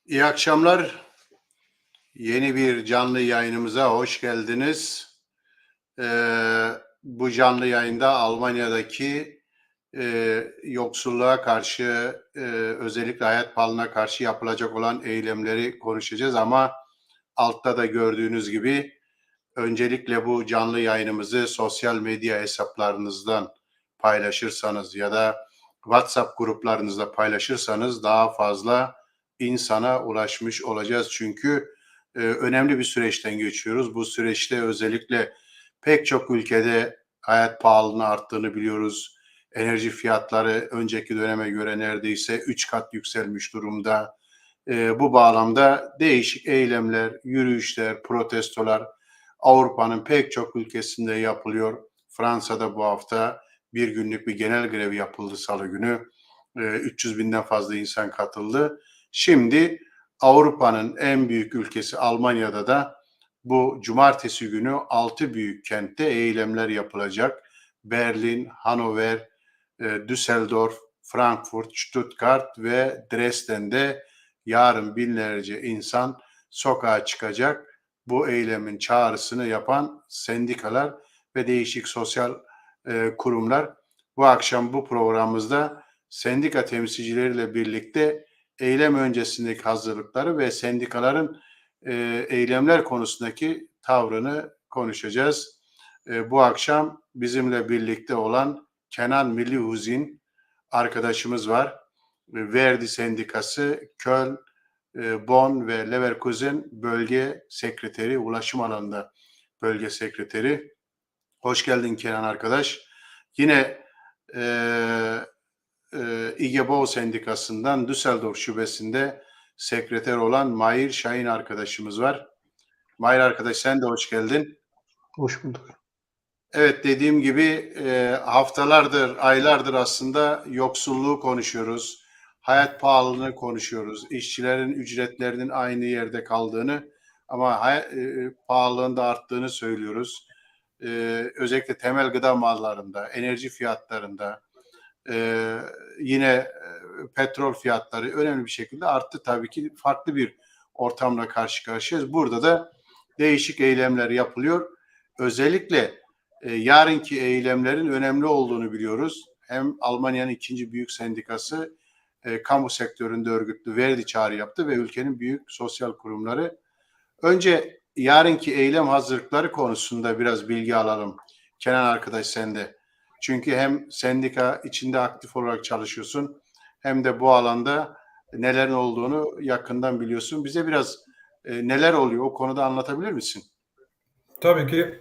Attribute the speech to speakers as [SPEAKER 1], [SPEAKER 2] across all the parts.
[SPEAKER 1] İyi akşamlar. Yeni bir canlı yayınımıza hoş geldiniz. Bu canlı yayında Almanya'daki yoksulluğa karşı, özellikle hayat pahalılığına karşı yapılacak olan eylemleri konuşacağız. Ama altta da gördüğünüz gibi öncelikle bu canlı yayınımızı sosyal medya hesaplarınızdan paylaşırsanız ya da WhatsApp gruplarınızda paylaşırsanız daha fazla insana ulaşmış olacağız. Çünkü önemli bir süreçten geçiyoruz. Bu süreçte özellikle pek çok ülkede hayat pahalılığının arttığını biliyoruz. Enerji fiyatları önceki döneme göre neredeyse 3 kat yükselmiş durumda. Bu bağlamda değişik eylemler, yürüyüşler, protestolar Avrupa'nın pek çok ülkesinde yapılıyor. Fransa'da bu hafta bir günlük bir genel grev yapıldı salı günü. 300 binden fazla insan katıldı. Şimdi Avrupa'nın en büyük ülkesi Almanya'da da bu cumartesi günü 6 büyük kentte eylemler yapılacak. Berlin, Hannover, Düsseldorf, Frankfurt, Stuttgart ve Dresden'de yarın binlerce insan sokağa çıkacak. Bu eylemin çağrısını yapan sendikalar ve değişik sosyal kurumlar bu akşam bu programımızda sendika temsilcileriyle birlikte eylem öncesindeki hazırlıkları ve sendikaların eylemler konusundaki tavrını konuşacağız. Bu akşam bizimle birlikte olan Kenan Millihuzin arkadaşımız var. Verdi Sendikası, Köln, Bonn ve Leverkusen bölge sekreteri, ulaşım alanında bölge sekreteri. Hoş geldin Kenan arkadaş. Yine İGEBO Sendikası'ndan Düsseldorf şubesinde sekreter olan Mahir Şahin arkadaşımız var. Mahir arkadaş sen de hoş geldin.
[SPEAKER 2] Hoş bulduk.
[SPEAKER 1] Evet dediğim gibi haftalardır, aylardır aslında yoksulluğu konuşuyoruz. Hayat pahalılığını konuşuyoruz. İşçilerin ücretlerinin aynı yerde kaldığını ama pahalılığın da arttığını söylüyoruz. Özellikle temel gıda mallarında, enerji fiyatlarında, yine petrol fiyatları önemli bir şekilde arttı. Tabii ki farklı bir ortamla karşı karşıyayız. Burada da değişik eylemler yapılıyor. Özellikle yarınki eylemlerin önemli olduğunu biliyoruz. Hem Almanya'nın ikinci büyük sendikası kamu sektöründe örgütlü Verdi çağrı yaptı ve ülkenin büyük sosyal kurumları. Önce yarınki eylem hazırlıkları konusunda biraz bilgi alalım. Kenan arkadaş sende. Çünkü hem sendika içinde aktif olarak çalışıyorsun hem de bu alanda nelerin olduğunu yakından biliyorsun. Bize biraz neler oluyor o konuda anlatabilir misin?
[SPEAKER 3] Tabii ki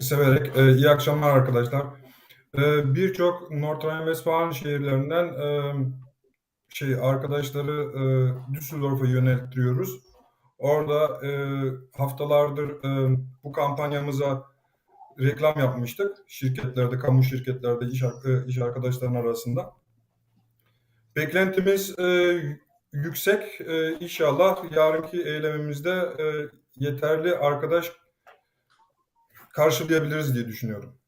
[SPEAKER 3] severek. İyi akşamlar arkadaşlar. Birçok North Rhine-Westfalen şehirlerinden arkadaşları Düsseldorf'a yöneltiyoruz. Orada haftalardır bu kampanyamıza reklam yapmıştık. Şirketlerde, kamu şirketlerde iş arkadaşlarının arasında. Beklentimiz yüksek. İnşallah yarınki eylemimizde yeterli arkadaş karşılayabiliriz diye düşünüyorum.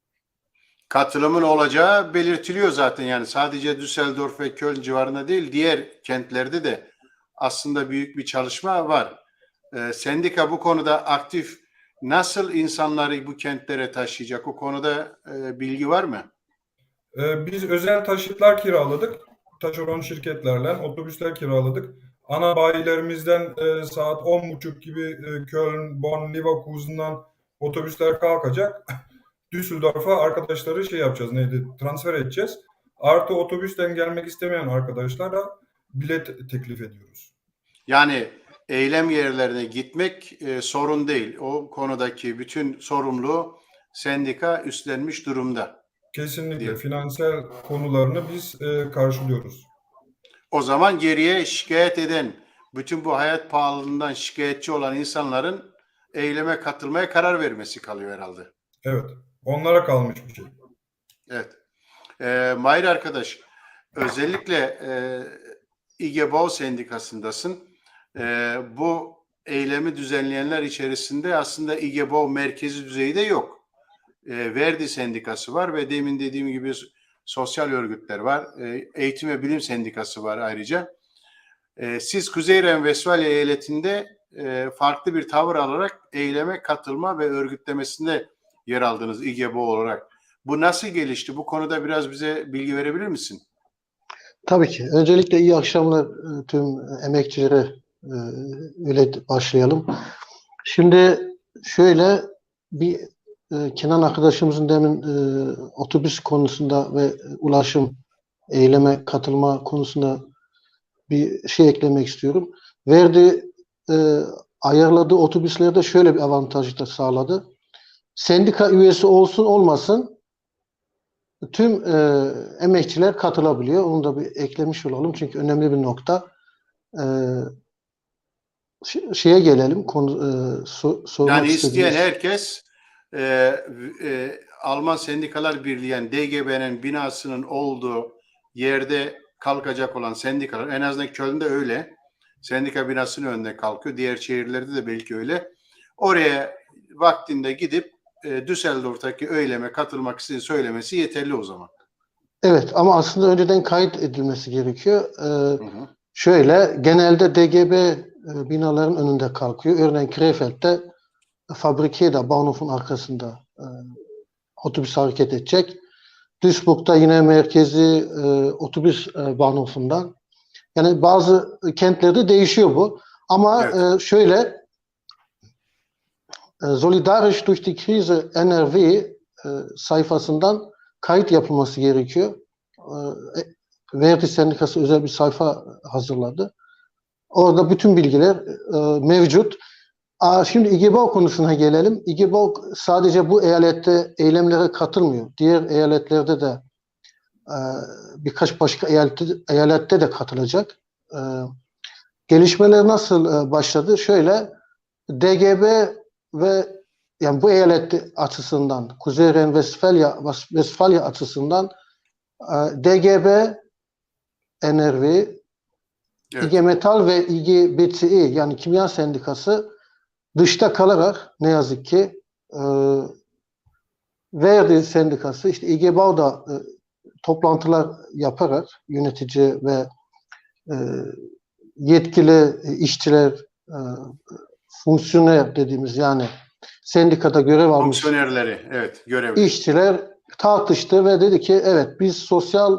[SPEAKER 1] Katılımın olacağı belirtiliyor zaten, yani sadece Düsseldorf ve Köln civarında değil diğer kentlerde de aslında büyük bir çalışma var. Sendika bu konuda aktif, nasıl insanları bu kentlere taşıyacak, o konuda bilgi var mı?
[SPEAKER 3] Biz özel taşıtlar kiraladık. Taşeron şirketlerle otobüsler kiraladık. Ana bayilerimizden saat 10.30 gibi Köln, Bonn, Leverkusen'dan otobüsler kalkacak. Düsseldorf'a arkadaşları yapacağız, transfer edeceğiz. Artı otobüsten gelmek istemeyen arkadaşlara bilet teklif ediyoruz.
[SPEAKER 1] Yani eylem yerlerine gitmek sorun değil. O konudaki bütün sorumluluğu sendika üstlenmiş durumda.
[SPEAKER 3] Kesinlikle
[SPEAKER 1] Diye.
[SPEAKER 3] finansal konularını biz karşılıyoruz.
[SPEAKER 1] O zaman geriye şikayet eden, bütün bu hayat pahalılığından şikayetçi olan insanların eyleme katılmaya karar vermesi kalıyor herhalde.
[SPEAKER 3] Evet, onlara kalmış bir şey.
[SPEAKER 1] Evet. Mahir arkadaş, özellikle İGEBO Sendikası'ndasın. Bu eylemi düzenleyenler içerisinde aslında İGEBO merkezi düzeyde yok. Verdi Sendikası var ve demin dediğim gibi sosyal örgütler var. Eğitim ve Bilim Sendikası var ayrıca. Siz Kuzey Ren-Vesfalya eyaletinde farklı bir tavır alarak eyleme katılma ve örgütlemesinde yer aldınız İGEBO olarak. Bu nasıl gelişti? Bu konuda biraz bize bilgi verebilir misin?
[SPEAKER 2] Tabii ki. Öncelikle iyi akşamlar tüm emekçilere, öyle başlayalım. Şimdi şöyle bir Kenan arkadaşımızın demin otobüs konusunda ve ulaşım, eyleme katılma konusunda bir şey eklemek istiyorum. Ayarladığı otobüslerde şöyle bir avantaj da sağladı. Sendika üyesi olsun olmasın tüm emekçiler katılabiliyor. Onu da bir eklemiş olalım. Çünkü önemli bir nokta. Şeye gelelim. Sormak
[SPEAKER 1] Yani isteyen
[SPEAKER 2] istediğiniz.
[SPEAKER 1] herkes Alman Sendikalar Birliği yani DGB'nin binasının olduğu yerde kalkacak olan sendikalar, en azından Köln'de öyle. Sendika binasının önünde kalkıyor. Diğer şehirlerde de belki öyle. Oraya vaktinde gidip Düsseldorf'taki eyleme katılmak istediğini söylemesi yeterli o zaman.
[SPEAKER 2] Evet ama aslında önceden kayıt edilmesi gerekiyor.
[SPEAKER 1] Hı hı.
[SPEAKER 2] Şöyle genelde DGB binaların önünde kalkıyor. Örneğin Krefeld'de Fabrikeda, Bahnhof'un arkasında otobüs hareket edecek. Duisburg'da yine merkezi otobüs Bahnhof'undan. Yani bazı kentlerde değişiyor bu. Ama
[SPEAKER 1] Evet.
[SPEAKER 2] şöyle Solidarisch durch die Krise NRW sayfasından kayıt yapılması gerekiyor. Verdi Sendikası özel bir sayfa hazırladı. Orada bütün bilgiler mevcut. Şimdi İGEBO konusuna gelelim. İGEBO sadece bu eyalette eylemlere katılmıyor. Diğer eyaletlerde de birkaç başka eyalette de katılacak. Gelişmeler nasıl başladı? Şöyle DGB ve yani bu eyalet açısından Kuzey Ren-Vesfalya açısından DGB, NRW,
[SPEAKER 1] Evet.
[SPEAKER 2] IG Metall ve IG BTI yani Kimya Sendikası dışta kalarak ne yazık ki Verdi Sendikası işte IG Bau'da toplantılar yaparak yönetici ve yetkili işçiler, fonksiyoner dediğimiz yani sendikada görev almış
[SPEAKER 1] Fonksiyonerleri, evet, görevli.
[SPEAKER 2] işçiler tartıştı ve dedi ki evet biz sosyal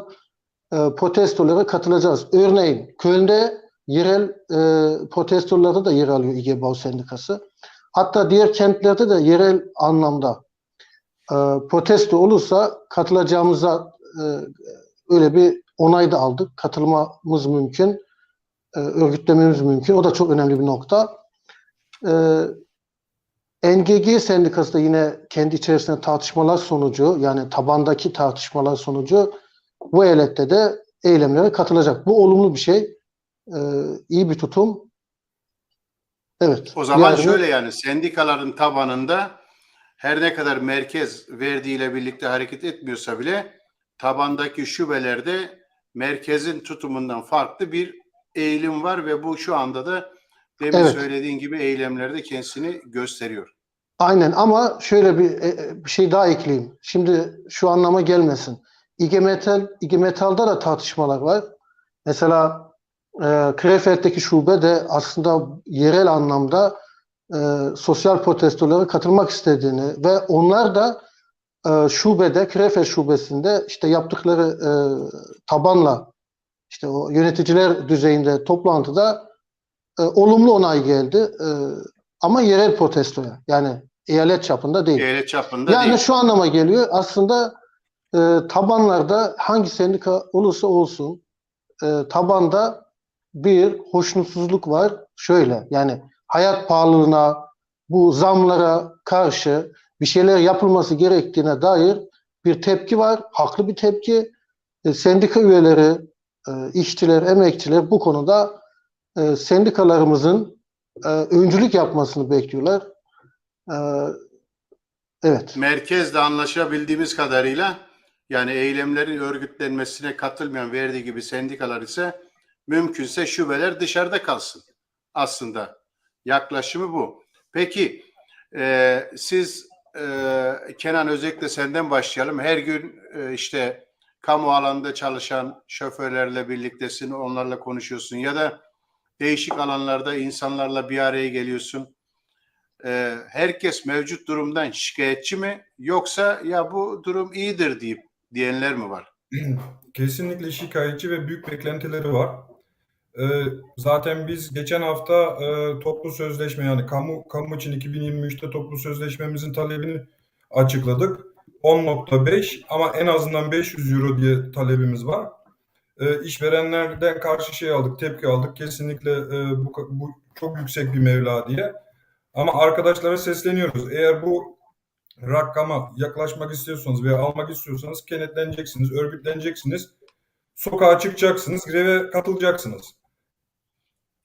[SPEAKER 2] protestolara katılacağız. Örneğin Köln'de yerel protestolarda da yer alıyor IG Bau Sendikası. Hatta diğer kentlerde de yerel anlamda protesto olursa katılacağımıza öyle bir onay da aldık. Katılmamız mümkün. Örgütlememiz mümkün. O da çok önemli bir nokta. NGG Sendikası da yine kendi içerisinde tartışmalar sonucu yani tabandaki tartışmalar sonucu bu eyalette de eylemlere katılacak. Bu olumlu bir şey. İyi bir tutum. Evet.
[SPEAKER 1] O zaman şöyle yani sendikaların tabanında her ne kadar merkez verdiğiyle birlikte hareket etmiyorsa bile tabandaki şubelerde merkezin tutumundan farklı bir eğilim var ve bu şu anda da demin söylediğin gibi eylemlerde kendisini gösteriyor.
[SPEAKER 2] Aynen ama şöyle bir şey daha ekleyeyim. Şimdi şu anlama gelmesin. IG Metall'da da tartışmalar var. Mesela Krefeld'deki şube de aslında yerel anlamda sosyal protestolara katılmak istediğini ve onlar da şubede, Krefeld şubesinde işte yaptıkları tabanla işte o yöneticiler düzeyinde toplantıda olumlu onay geldi. Ama yerel protestoya yani eyalet çapında değil.
[SPEAKER 1] Eyalet çapında
[SPEAKER 2] yani
[SPEAKER 1] değil.
[SPEAKER 2] Şu anlama geliyor aslında tabanlarda hangi sendika olursa olsun tabanda bir hoşnutsuzluk var. Şöyle yani hayat pahalılığına, bu zamlara karşı bir şeyler yapılması gerektiğine dair bir tepki var. Haklı bir tepki. Sendika üyeleri, işçiler, emekçiler bu konuda sendikalarımızın öncülük yapmasını bekliyorlar. Evet.
[SPEAKER 1] Merkezle anlaşabildiğimiz kadarıyla yani eylemlerin örgütlenmesine katılmayan verdiği gibi sendikalar ise mümkünse şubeler dışarıda kalsın. Aslında yaklaşımı bu. Peki siz Kenan özellikle senden başlayalım. Her gün işte kamu alanında çalışan şoförlerle birliktesin, onlarla konuşuyorsun ya da değişik alanlarda insanlarla bir araya geliyorsun. Herkes mevcut durumdan şikayetçi mi yoksa ya bu durum iyidir deyip diyenler mi var?
[SPEAKER 3] Kesinlikle şikayetçi ve büyük beklentileri var. Zaten biz geçen hafta toplu sözleşme, yani kamu için 2023'te toplu sözleşmemizin talebini açıkladık. 10.5 ama en azından 500 euro diye talebimiz var. İşverenlerden karşı tepki aldık. Kesinlikle bu çok yüksek bir meblağ diye. Ama arkadaşlara sesleniyoruz. Eğer bu rakama yaklaşmak istiyorsanız veya almak istiyorsanız kenetleneceksiniz, örgütleneceksiniz. Sokağa çıkacaksınız, greve katılacaksınız.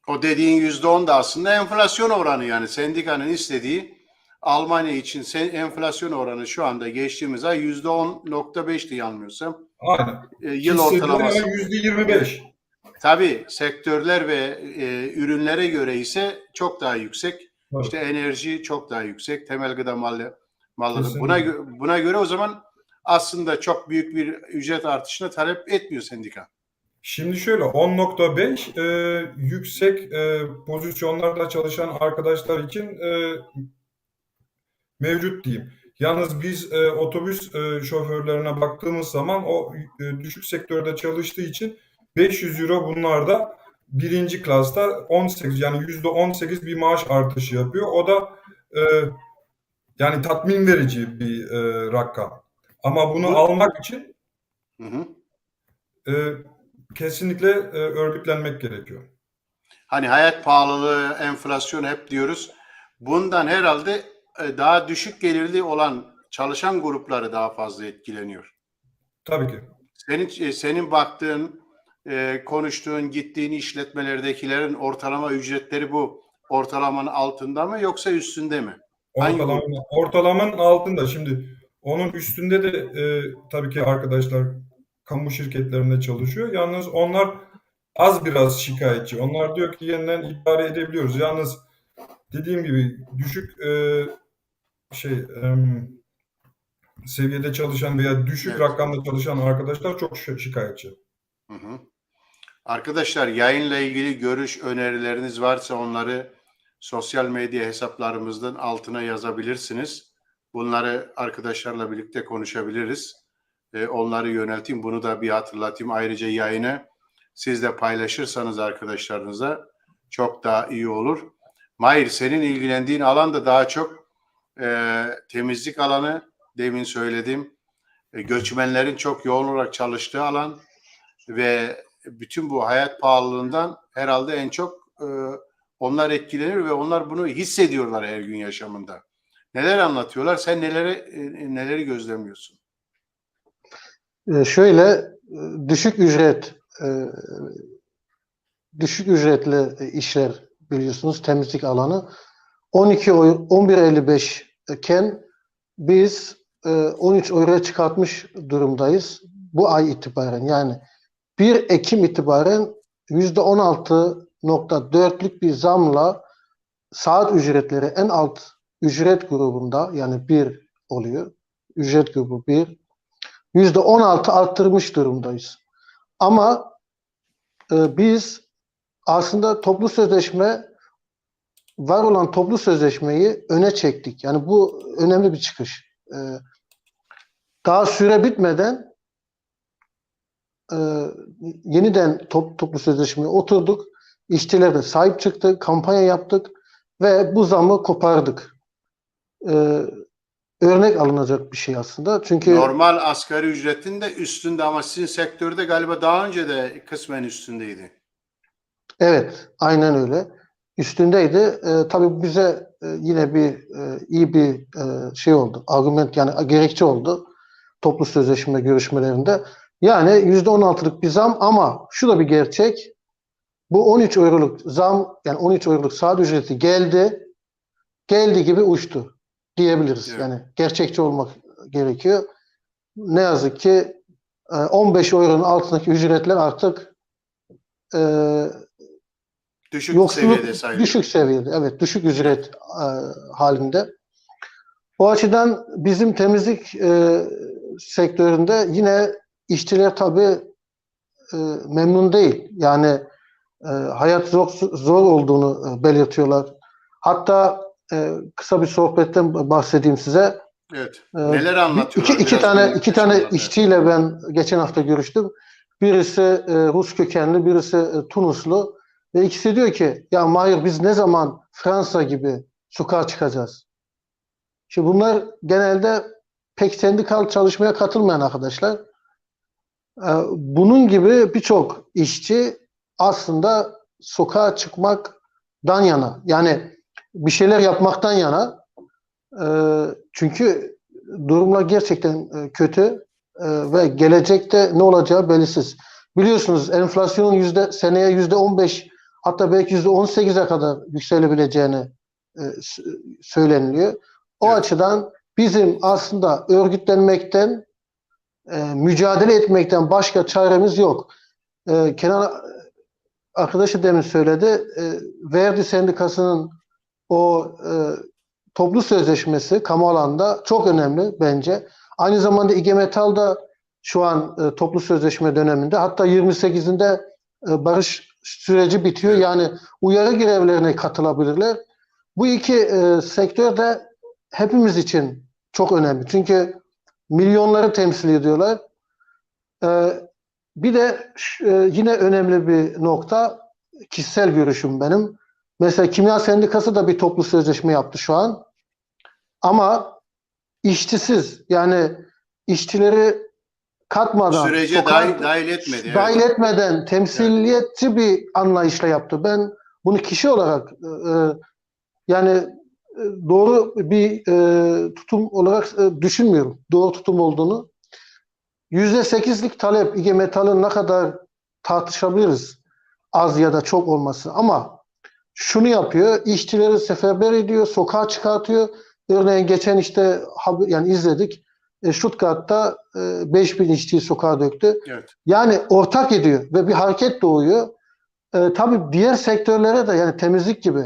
[SPEAKER 1] O dediğin %10 da aslında enflasyon oranı, yani sendikanın istediği Almanya için enflasyon oranı şu anda geçtiğimiz ay %10.5'ti yanılmıyorsam.
[SPEAKER 3] Aynen.
[SPEAKER 1] Yıl ortalaması.
[SPEAKER 3] %25.
[SPEAKER 1] Tabii sektörler ve ürünlere göre ise çok daha yüksek.
[SPEAKER 3] Evet.
[SPEAKER 1] İşte enerji çok daha yüksek. Temel gıda malları.
[SPEAKER 3] Kesinlikle.
[SPEAKER 1] Buna göre o zaman aslında çok büyük bir ücret artışına talep etmiyor sendika.
[SPEAKER 3] Şimdi şöyle 10.5 yüksek pozisyonlarda çalışan arkadaşlar için mevcut diyeyim. Yalnız biz otobüs şoförlerine baktığımız zaman o düşük sektörde çalıştığı için 500 euro bunlarda birinci klasta 18, yani %18 bir maaş artışı yapıyor. O da yani tatmin verici bir rakam. Ama bunu almak için kesinlikle örgütlenmek gerekiyor.
[SPEAKER 1] Hani hayat pahalılığı, enflasyon hep diyoruz. Bundan herhalde daha düşük gelirli olan çalışan grupları daha fazla etkileniyor.
[SPEAKER 3] Tabii ki.
[SPEAKER 1] Senin baktığın, konuştuğun, gittiğin işletmelerdekilerin ortalama ücretleri bu ortalamanın altında mı yoksa üstünde mi?
[SPEAKER 3] Ortalamanın altında. Şimdi onun üstünde de tabii ki arkadaşlar kamu şirketlerinde çalışıyor. Yalnız onlar az biraz şikayetçi. Onlar diyor ki yeniden idare edebiliyoruz. Yalnız dediğim gibi düşük seviyede çalışan veya düşük rakamda çalışan arkadaşlar çok şikayetçi.
[SPEAKER 1] Hı hı. Arkadaşlar, yayınla ilgili görüş, önerileriniz varsa onları sosyal medya hesaplarımızdan altına yazabilirsiniz. Bunları arkadaşlarla birlikte konuşabiliriz. Onları yönelteyim. Bunu da bir hatırlatayım. Ayrıca yayını siz de paylaşırsanız arkadaşlarınıza çok daha iyi olur. Mahir, senin ilgilendiğin alan da daha çok temizlik alanı. Demin söyledim. Göçmenlerin çok yoğun olarak çalıştığı alan ve bütün bu hayat pahalılığından herhalde en çok onlar etkilenir ve onlar bunu hissediyorlar her gün yaşamında. Neler anlatıyorlar? Sen neleri gözlemliyorsun?
[SPEAKER 2] Şöyle düşük ücretli işler, biliyorsunuz, temizlik alanı 11.55 iken biz 13 euroya çıkartmış durumdayız bu ay itibaren. Yani 1 Ekim itibaren %16.4'lük bir zamla saat ücretleri en alt ücret grubunda, yani 1 oluyor. Ücret grubu 1. %16 arttırmış durumdayız. Ama biz aslında var olan toplu sözleşmeyi öne çektik. Yani bu önemli bir çıkış. Daha süre bitmeden yeniden toplu sözleşmeye oturduk. İşçilere sahip çıktık, kampanya yaptık ve bu zammı kopardık. Örnek alınacak bir şey aslında. Çünkü
[SPEAKER 1] normal asgari ücretin de üstünde ama sizin sektörde galiba daha önce de kısmen üstündeydi.
[SPEAKER 2] Evet, aynen öyle. Üstündeydi. Tabii bize yine iyi bir şey oldu. Argüman, yani gerekçe oldu toplu sözleşme görüşmelerinde. Yani %16'lık bir zam, ama şu da bir gerçek. Bu 13 euroluk zam, yani 13 euroluk saat ücreti geldi gibi uçtu diyebiliriz.
[SPEAKER 1] Evet.
[SPEAKER 2] Yani gerçekçi olmak gerekiyor. Ne yazık ki 15 euronun altındaki ücretler artık
[SPEAKER 1] Düşük seviyede sayılıyor.
[SPEAKER 2] Düşük seviyede, evet, düşük ücret halinde. O açıdan bizim temizlik sektöründe yine işçiler tabii memnun değil. Yani hayat zor olduğunu belirtiyorlar. Hatta kısa bir sohbetten bahsedeyim size.
[SPEAKER 1] Evet. Neler anlatıyorlar?
[SPEAKER 2] İki
[SPEAKER 1] Biraz
[SPEAKER 2] tane
[SPEAKER 1] birlikte onlarla.
[SPEAKER 2] işçiyle ben geçen hafta görüştüm. Birisi Rus kökenli, birisi Tunuslu ve ikisi diyor ki ya Mahir biz ne zaman Fransa gibi sokağa çıkacağız? Şimdi bunlar genelde pek sendikal çalışmaya katılmayan arkadaşlar. Bunun gibi birçok işçi aslında sokağa çıkmaktan yana. Yani bir şeyler yapmaktan yana. Çünkü durumlar gerçekten kötü ve gelecekte ne olacağı belirsiz. Biliyorsunuz enflasyonun seneye %15 hatta belki %18'e kadar yükselebileceğini söyleniliyor. O
[SPEAKER 1] Evet.
[SPEAKER 2] açıdan bizim aslında örgütlenmekten, mücadele etmekten başka çaremiz yok. Kenan arkadaşı demin söyledi. Verdi Sendikası'nın o toplu sözleşmesi kamu alanında çok önemli bence. Aynı zamanda İG Metal da şu an toplu sözleşme döneminde. Hatta 28'inde barış süreci bitiyor.
[SPEAKER 1] Evet.
[SPEAKER 2] Yani uyarı görevlerine katılabilirler. Bu iki sektör de hepimiz için çok önemli. Çünkü milyonları temsil ediyorlar. Bir de yine önemli bir nokta, kişisel görüşüm benim. Mesela Kimya Sendikası da bir toplu sözleşme yaptı şu an. Ama işçisiz, yani işçileri katmadan,
[SPEAKER 1] Sürece dahil etmedi. Evet.
[SPEAKER 2] dahil etmeden temsiliyetçi bir anlayışla yaptı. Ben bunu kişi olarak yani doğru bir tutum olarak düşünmüyorum. Doğru tutum olduğunu. %8'lik talep İG Metal'in ne kadar tartışabiliriz. Az ya da çok olması. Ama şunu yapıyor. İşçileri seferber ediyor. Sokağa çıkartıyor. Örneğin geçen işte yani izledik. Stuttgart'ta 5000 işçiyi sokağa döktü.
[SPEAKER 1] Evet.
[SPEAKER 2] Yani ortak ediyor ve bir hareket doğuyor. Tabii diğer sektörlere de yani temizlik gibi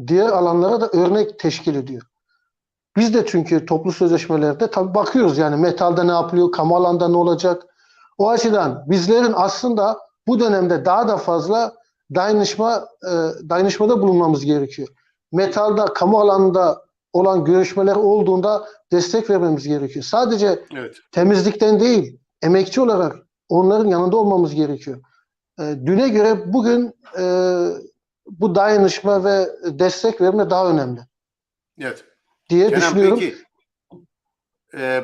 [SPEAKER 2] diğer alanlara da örnek teşkil ediyor. Biz de çünkü toplu sözleşmelerde tabii bakıyoruz yani metalde ne yapılıyor, kamu alanda ne olacak. O açıdan bizlerin aslında bu dönemde daha da fazla dayanışmada bulunmamız gerekiyor. Metalda, kamu alanında olan görüşmeler olduğunda destek vermemiz gerekiyor. Sadece
[SPEAKER 1] Evet.
[SPEAKER 2] temizlikten değil, emekçi olarak onların yanında olmamız gerekiyor. Düne göre bugün bu dayanışma ve destek verme daha önemli
[SPEAKER 1] Evet.
[SPEAKER 2] diye
[SPEAKER 1] Kenan,
[SPEAKER 2] düşünüyorum.
[SPEAKER 1] peki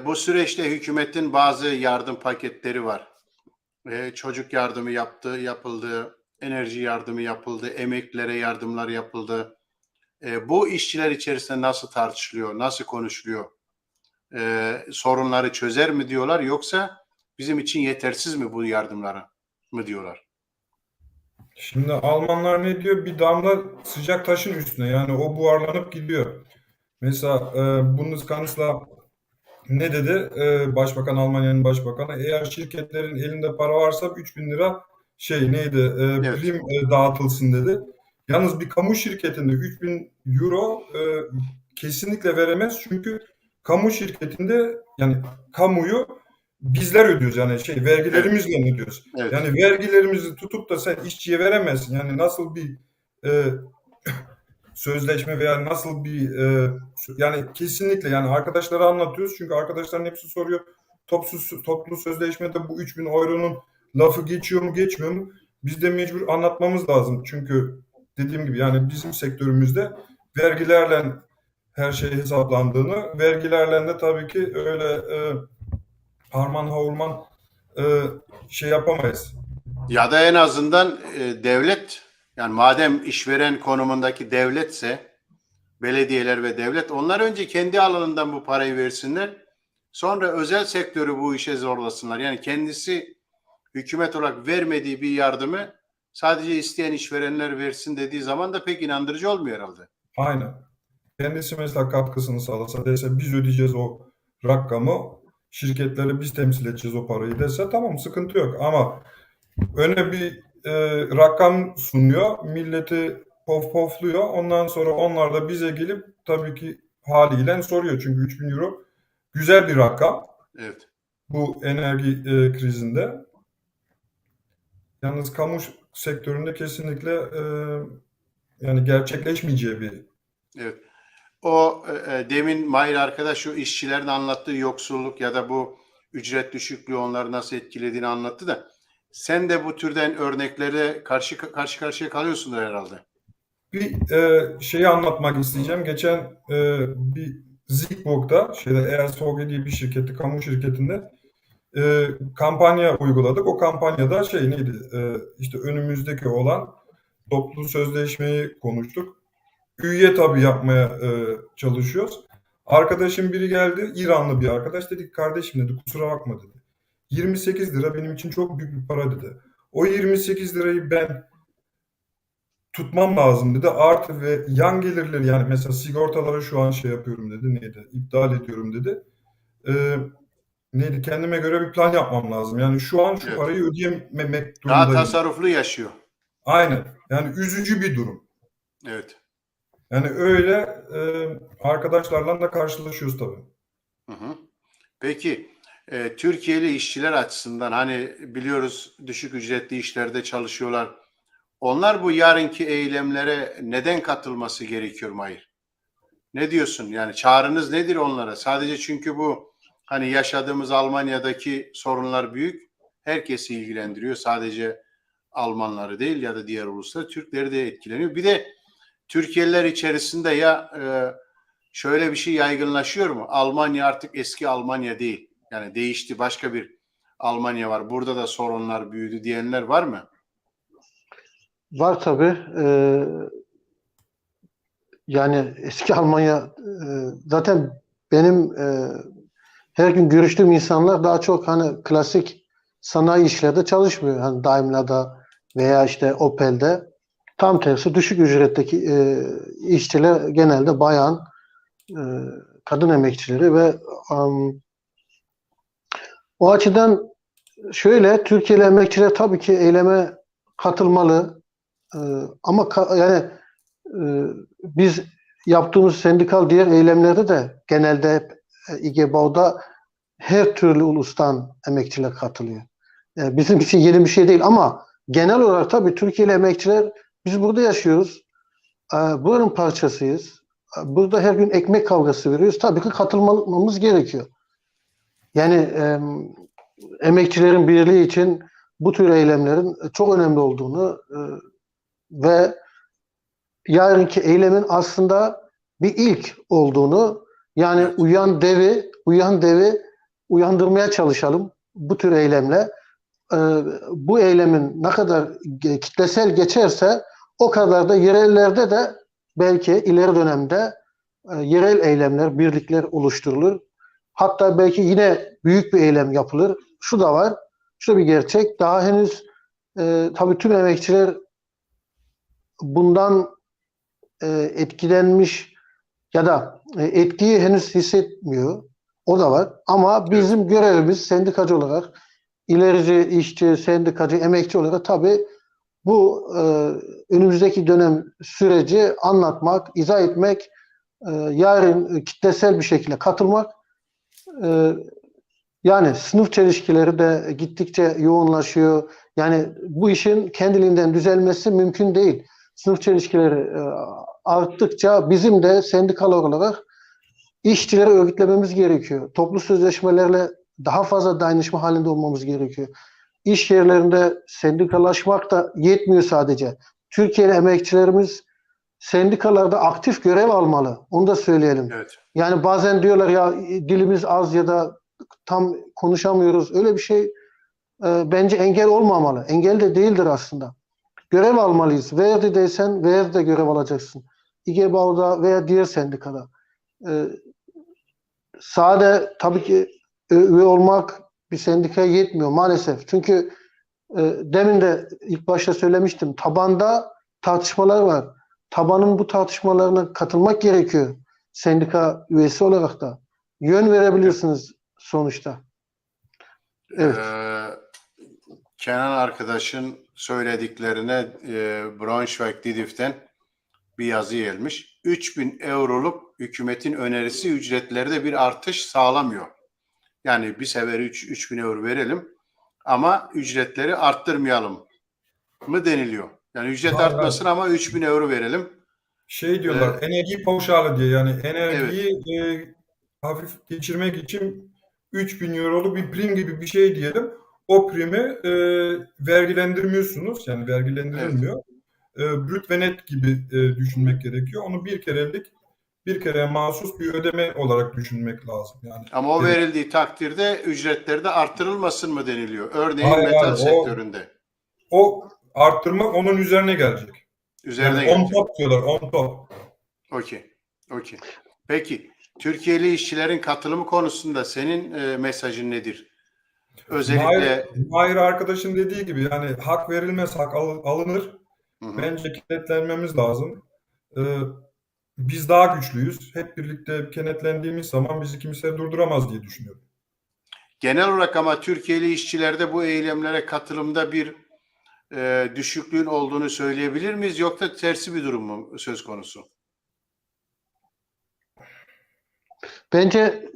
[SPEAKER 1] bu süreçte hükümetin bazı yardım paketleri var. Çocuk yardımı yapıldı, enerji yardımı yapıldı, emeklilere yardımlar yapıldı. Bu işçiler içerisinde nasıl tartışılıyor, nasıl konuşuluyor? Sorunları çözer mi diyorlar, yoksa bizim için yetersiz mi bu yardımlara mı diyorlar?
[SPEAKER 3] Şimdi Almanlar ne diyor? Bir damla sıcak taşın üstüne. Yani o buharlanıp gidiyor. Mesela Bundeskanzler ne dedi? Başbakan, Almanya'nın başbakanı. Eğer şirketlerin elinde para varsa 3.000 lira
[SPEAKER 1] Evet.
[SPEAKER 3] prim dağıtılsın dedi. Yalnız bir kamu şirketinde 3.000 euro kesinlikle veremez. Çünkü kamu şirketinde yani kamuyu bizler ödüyoruz. Yani vergilerimizle ödüyoruz.
[SPEAKER 1] Evet.
[SPEAKER 3] Yani vergilerimizi tutup da sen işçiye veremezsin. Yani nasıl bir sözleşme veya nasıl bir yani kesinlikle yani arkadaşlara anlatıyoruz. Çünkü arkadaşların hepsi soruyor. Toplu sözleşmede bu 3.000 euronun lafı geçiyor mu geçmiyor mu? Biz de mecbur anlatmamız lazım. Çünkü dediğim gibi yani bizim sektörümüzde vergilerle her şey hesaplandığını, vergilerle de tabii ki öyle harman havurman yapamayız.
[SPEAKER 1] Ya da en azından devlet, yani madem işveren konumundaki devletse, belediyeler ve devlet, onlar önce kendi alanından bu parayı versinler. Sonra özel sektörü bu işe zorlasınlar. Yani kendisi hükümet olarak vermediği bir yardımı sadece isteyen işverenler versin dediği zaman da pek inandırıcı olmuyor herhalde.
[SPEAKER 3] Aynen. Kendisi mesela katkısını sağlasa, dese biz ödeyeceğiz o rakamı, şirketlere biz temsil edeceğiz o parayı dese tamam, sıkıntı yok. Ama öne bir rakam sunuyor, milleti pofluyor. Ondan sonra onlar da bize gelip tabii ki haliyle soruyor. Çünkü 3.000 euro güzel bir rakam
[SPEAKER 1] Evet.
[SPEAKER 3] bu enerji krizinde. Yalnız kamu sektöründe kesinlikle yani gerçekleşmeyeceği bir.
[SPEAKER 1] Evet. O demin Mahir arkadaş şu işçilerin anlattığı yoksulluk ya da bu ücret düşüklüğü onları nasıl etkilediğini anlattı da sen de bu türden örneklere karşı karşıya kalıyorsundur herhalde.
[SPEAKER 3] Bir şeyi anlatmak isteyeceğim. Geçen bir Zikbok'ta ESOG diye bir şirketi, kamu şirketinde kampanya uyguladık. O kampanyada neydi? İşte önümüzdeki olan toplu sözleşmeyi konuştuk. Üye tabii yapmaya çalışıyoruz. Arkadaşım biri geldi, İranlı bir arkadaş. Dedi ki kardeşim dedi kusura bakma dedi. 28 lira benim için çok büyük bir para dedi. O 28 lirayı ben tutmam lazım dedi. Artı ve yan gelirleri yani mesela sigortaları şu an yapıyorum dedi. Neydi? İptal ediyorum dedi. Neydi? Kendime göre bir plan yapmam lazım. Yani şu an şu
[SPEAKER 1] Evet.
[SPEAKER 3] parayı ödeyememek
[SPEAKER 1] Daha
[SPEAKER 3] durumundayım.
[SPEAKER 1] tasarruflu yaşıyor.
[SPEAKER 3] Aynen. Yani üzücü bir durum.
[SPEAKER 1] Evet.
[SPEAKER 3] Yani öyle arkadaşlarla da karşılaşıyoruz tabii.
[SPEAKER 1] Hı hı. Peki Türkiye'li işçiler açısından hani biliyoruz düşük ücretli işlerde çalışıyorlar. Onlar bu yarınki eylemlere neden katılması gerekiyor Mahir? Ne diyorsun? Yani çağrınız nedir onlara? Sadece çünkü bu hani yaşadığımız Almanya'daki sorunlar büyük. Herkesi ilgilendiriyor. Sadece Almanları değil ya da diğer uluslar. Türkleri de etkileniyor. Bir de Türkiyeliler içerisinde şöyle bir şey yaygınlaşıyor mu? Almanya artık eski Almanya değil. Yani değişti. Başka bir Almanya var. Burada da sorunlar büyüdü diyenler var mı?
[SPEAKER 2] Var tabii. Yani eski Almanya zaten benim her gün görüştüğüm insanlar daha çok hani klasik sanayi işlerde çalışmıyor. Hani Daimler'da veya işte Opel'de. Tam tersi düşük ücretteki işçiler genelde bayan, e, kadın emekçileri ve o açıdan şöyle Türkiye'li emekçiler tabii ki eyleme katılmalı. E, ama yani biz yaptığımız sendikal diğer eylemlerde de genelde hep İGBAO'da her türlü ulustan emekçiler katılıyor. Bizim için yeni bir şey değil ama genel olarak tabii Türkiye'li emekçiler biz burada yaşıyoruz. Buranın parçasıyız. Burada her gün ekmek kavgası veriyoruz. Tabii ki katılmamız gerekiyor. Yani emekçilerin birliği için bu tür eylemlerin çok önemli olduğunu ve yarınki eylemin aslında bir ilk olduğunu yani
[SPEAKER 1] Evet.
[SPEAKER 2] uyan devi uyandırmaya çalışalım bu tür eylemle. Bu eylemin ne kadar kitlesel geçerse o kadar da yerellerde de belki ileri dönemde yerel eylemler, birlikler oluşturulur. Hatta belki yine büyük bir eylem yapılır. Şu da var, şu bir gerçek. Daha henüz tabii tüm emekçiler bundan etkilenmiş ya da etkiyi henüz hissetmiyor. O da var. Ama bizim görevimiz sendikacı olarak, ilerici işçi, sendikacı, emekçi olarak tabii bu önümüzdeki dönem süreci anlatmak, izah etmek, yarın kitlesel bir şekilde katılmak. Yani sınıf çelişkileri de gittikçe yoğunlaşıyor. Yani bu işin kendiliğinden düzelmesi mümkün değil. Sınıf çelişkileri arttıkça bizim de sendikal olarak işçileri örgütlememiz gerekiyor. Toplu sözleşmelerle daha fazla dayanışma halinde olmamız gerekiyor. İş yerlerinde sendikalaşmak da yetmiyor sadece. Türkiye'li emekçilerimiz sendikalarda aktif görev almalı. Onu da söyleyelim.
[SPEAKER 1] Evet.
[SPEAKER 2] Yani bazen diyorlar ya dilimiz az ya da tam konuşamıyoruz. Öyle bir şey bence engel olmamalı. Engel de değildir aslında. Görev almalıyız. Verdi'deysen Verdi'de görev alacaksın. İGBAO'da veya diğer sendikada. Sade tabii ki üye olmak bir sendikaya yetmiyor maalesef. Çünkü demin de ilk başta söylemiştim. Tabanda tartışmalar var. Tabanın bu tartışmalarına katılmak gerekiyor. Sendika üyesi olarak da. Yön verebilirsiniz sonuçta. Evet.
[SPEAKER 1] Kenan arkadaşın söylediklerine Braunschweig-Didif'ten bir yazı gelmiş. 3.000 euroluk hükümetin önerisi ücretlerde bir artış sağlamıyor. Yani bir sefer 3.000 euro verelim ama ücretleri arttırmayalım mı deniliyor? Yani ücret
[SPEAKER 3] Hayır,
[SPEAKER 1] artmasın ama 3.000 euro verelim.
[SPEAKER 3] Şey diyorlar,
[SPEAKER 1] Evet.
[SPEAKER 3] enerji pauşalı diye, yani
[SPEAKER 1] Evet.
[SPEAKER 3] enerjiyi hafif geçirmek için 3.000 euroluk bir prim gibi bir şey diyelim. O primi vergilendirmiyorsunuz, yani
[SPEAKER 1] Evet.
[SPEAKER 3] vergilendirilmiyor. Brüt ve net gibi düşünmek gerekiyor. Onu bir kere mahsus bir ödeme olarak düşünmek lazım. Yani
[SPEAKER 1] Ama o verildiği takdirde ücretleri de artırılmasın mı deniliyor? Örneğin
[SPEAKER 3] hayır,
[SPEAKER 1] metal
[SPEAKER 3] hayır,
[SPEAKER 1] sektöründe
[SPEAKER 3] o arttırmak onun üzerine gelecek. Yani
[SPEAKER 1] üzerine
[SPEAKER 3] on
[SPEAKER 1] gelecek.
[SPEAKER 3] top diyorlar, on top.
[SPEAKER 1] Okey. Okey. Peki, Türkiye'li işçilerin katılımı konusunda senin mesajın nedir?
[SPEAKER 3] Mahir,
[SPEAKER 1] Özellikle
[SPEAKER 3] Mahir arkadaşın dediği gibi, yani hak verilmez, hak alınır.
[SPEAKER 1] hı hı.
[SPEAKER 3] Bence kenetlenmemiz lazım. Ee, Biz daha güçlüyüz. Hep birlikte kenetlendiğimiz zaman bizi kimse durduramaz diye düşünüyorum.
[SPEAKER 1] Genel olarak ama Türkiye'li işçilerde bu eylemlere katılımda bir düşüklüğün olduğunu söyleyebilir miyiz? Yoksa tersi bir durum mu söz konusu?
[SPEAKER 2] Bence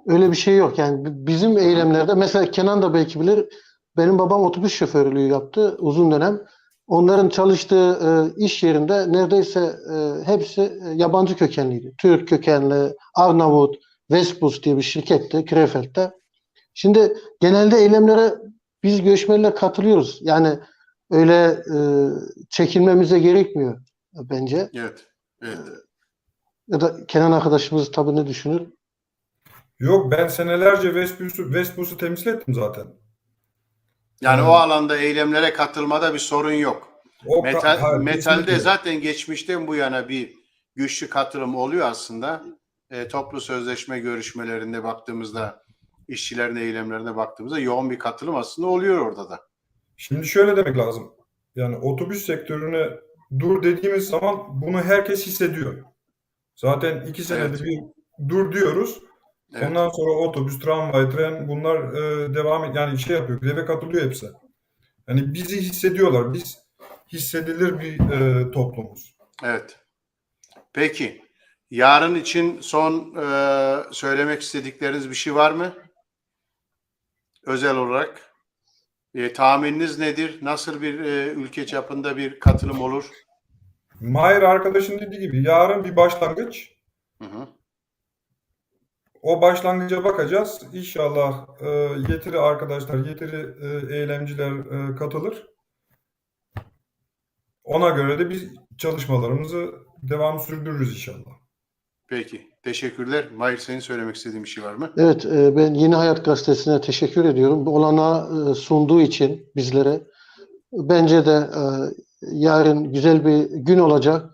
[SPEAKER 2] öyle bir şey yok. Yani bizim eylemlerde mesela Kenan da belki bilir. Benim babam otobüs şoförlüğü yaptı uzun dönem. Onların çalıştığı iş yerinde neredeyse hepsi yabancı kökenliydi. Türk kökenli, Arnavut, Vesbus diye bir şirketti Krefeld'de. Şimdi genelde eylemlere biz göçmenler katılıyoruz. Yani öyle çekinmemize gerekmiyor bence.
[SPEAKER 1] Evet. Evet.
[SPEAKER 2] Ya da Kenan arkadaşımız tabii ne düşünür?
[SPEAKER 3] Yok, ben senelerce Vespucci'yi temsil ettim zaten.
[SPEAKER 1] Yani o
[SPEAKER 3] Ee,
[SPEAKER 1] alanda eylemlere katılmada bir sorun yok.
[SPEAKER 3] hayır,
[SPEAKER 1] Metalde
[SPEAKER 3] kesinlikle.
[SPEAKER 1] zaten geçmişten bu yana bir güçlü katılım oluyor aslında. Toplu sözleşme görüşmelerinde baktığımızda, işçilerin eylemlerine baktığımızda yoğun bir katılım aslında oluyor orada da.
[SPEAKER 3] Şimdi şöyle demek lazım. Yani otobüs sektörüne dur dediğimiz zaman bunu herkes hissediyor. Zaten 2 senede
[SPEAKER 1] Evet,
[SPEAKER 3] bir dur diyoruz.
[SPEAKER 1] evet.
[SPEAKER 3] Ondan sonra otobüs, tramvay, tren bunlar devam yani şey yapıyor. Greve katılıyor hepsi. Yani bizi hissediyorlar. Biz hissedilir bir toplumuz.
[SPEAKER 1] Evet. Peki, yarın için son söylemek istedikleriniz bir şey var mı? Özel olarak tahmininiz nedir? Nasıl bir ülke çapında bir katılım olur?
[SPEAKER 3] Mahir arkadaşın dediği gibi yarın bir başlangıç.
[SPEAKER 1] Hı hı.
[SPEAKER 3] O başlangıca bakacağız. İnşallah yeteri arkadaşlar, yeteri eylemciler katılır. Ona göre de biz çalışmalarımızı devam sürdürürüz inşallah.
[SPEAKER 1] Peki, teşekkürler. Mahir, senin söylemek istediğin bir şey var mı?
[SPEAKER 2] Evet, ben Yeni Hayat Gazetesi'ne teşekkür ediyorum. Bu olanağı sunduğu için bizlere. Bence de yarın güzel bir gün olacak.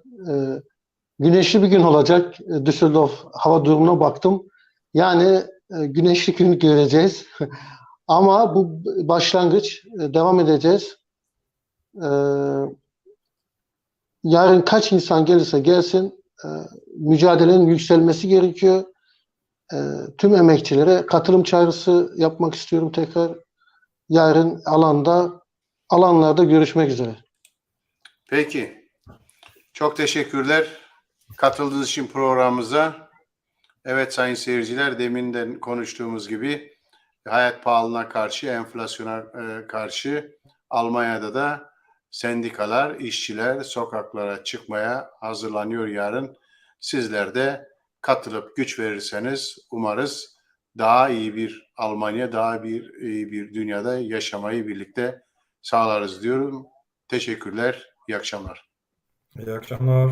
[SPEAKER 2] Güneşli bir gün olacak. Düsseldorf hava durumuna baktım. Yani güneşli gün göreceğiz. Ama bu başlangıç. Devam edeceğiz. E, Yarın kaç insan gelirse gelsin mücadelenin yükselmesi gerekiyor. Tüm emekçilere katılım çağrısı yapmak istiyorum tekrar. Yarın alanlarda görüşmek üzere.
[SPEAKER 1] Peki, çok teşekkürler katıldığınız için programımıza. Evet sayın seyirciler, deminden konuştuğumuz gibi hayat pahalılığına karşı, enflasyona karşı Almanya'da da sendikalar, işçiler sokaklara çıkmaya hazırlanıyor yarın. Sizler de katılıp güç verirseniz umarız daha iyi bir Almanya, daha iyi bir dünyada yaşamayı birlikte sağlarız diyorum. Teşekkürler, iyi akşamlar.
[SPEAKER 3] İyi akşamlar.